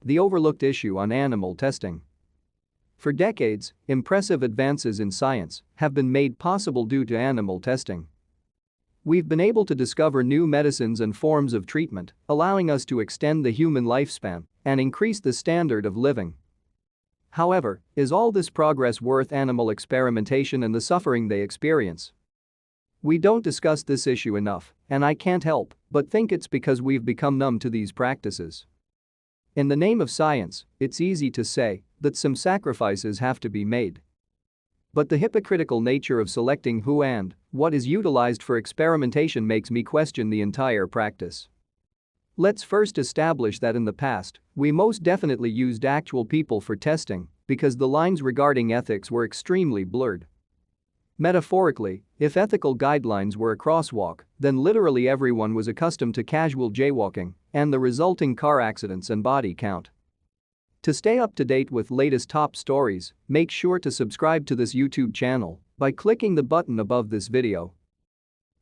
the overlooked issue on animal testing. For decades, impressive advances in science have been made possible due to animal testing. We've been able to discover new medicines and forms of treatment, allowing us to extend the human lifespan and increase the standard of living. However, is all this progress worth animal experimentation and the suffering they experience? We don't discuss this issue enough, and I can't help but think it's because we've become numb to these practices. In the name of science, it's easy to say that some sacrifices have to be made. But the hypocritical nature of selecting who and what is utilized for experimentation makes me question the entire practice. Let's first establish that in the past, we most definitely used actual people for testing because the lines regarding ethics were extremely blurred. Metaphorically, if ethical guidelines were a crosswalk, then literally everyone was accustomed to casual jaywalking and the resulting car accidents and body count. To stay up to date with latest top stories, make sure to subscribe to this YouTube channel by clicking the button above this video.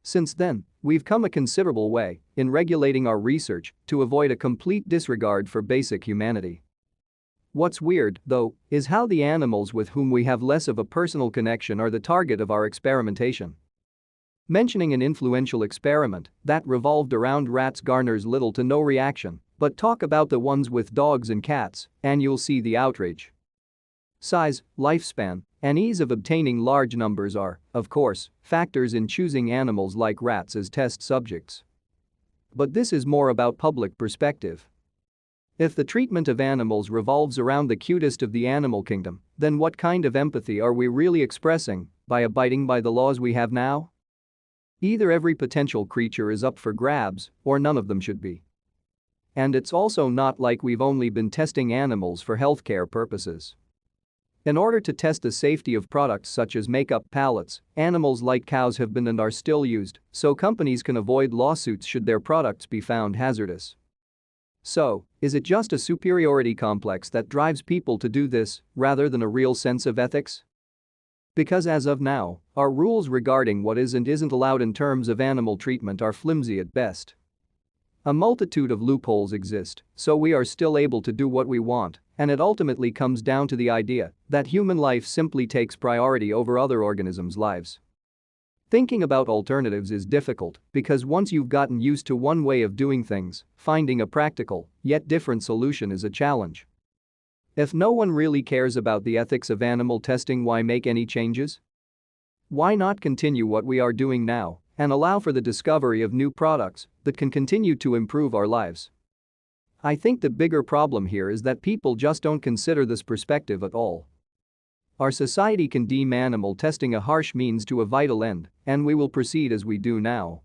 Since then, we've come a considerable way in regulating our research to avoid a complete disregard for basic humanity. What's weird, though, is how the animals with whom we have less of a personal connection are the target of our experimentation. Mentioning an influential experiment that revolved around rats garners little to no reaction, but talk about the ones with dogs and cats, and you'll see the outrage. Size, lifespan, and ease of obtaining large numbers are, of course, factors in choosing animals like rats as test subjects. But this is more about public perspective. If the treatment of animals revolves around the cutest of the animal kingdom, then what kind of empathy are we really expressing by abiding by the laws we have now? Either every potential creature is up for grabs, or none of them should be. And it's also not like we've only been testing animals for healthcare purposes. In order to test the safety of products such as makeup palettes, animals like cows have been and are still used, so companies can avoid lawsuits should their products be found hazardous. So, is it just a superiority complex that drives people to do this rather than a real sense of ethics? Because as of now, our rules regarding what is and isn't allowed in terms of animal treatment are flimsy at best. A multitude of loopholes exist, so we are still able to do what we want, and it ultimately comes down to the idea that human life simply takes priority over other organisms' lives. Thinking about alternatives is difficult because once you've gotten used to one way of doing things, finding a practical, yet different solution is a challenge. If no one really cares about the ethics of animal testing, why make any changes? Why not continue what we are doing now and allow for the discovery of new products that can continue to improve our lives? I think the bigger problem here is that people just don't consider this perspective at all. Our society can deem animal testing a harsh means to a vital end, and we will proceed as we do now.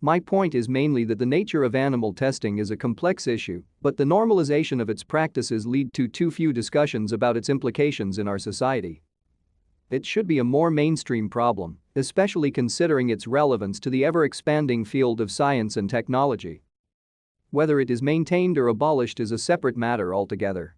My point is mainly that the nature of animal testing is a complex issue, but the normalization of its practices lead to too few discussions about its implications in our society. It should be a more mainstream problem, especially considering its relevance to the ever-expanding field of science and technology. Whether it is maintained or abolished is a separate matter altogether.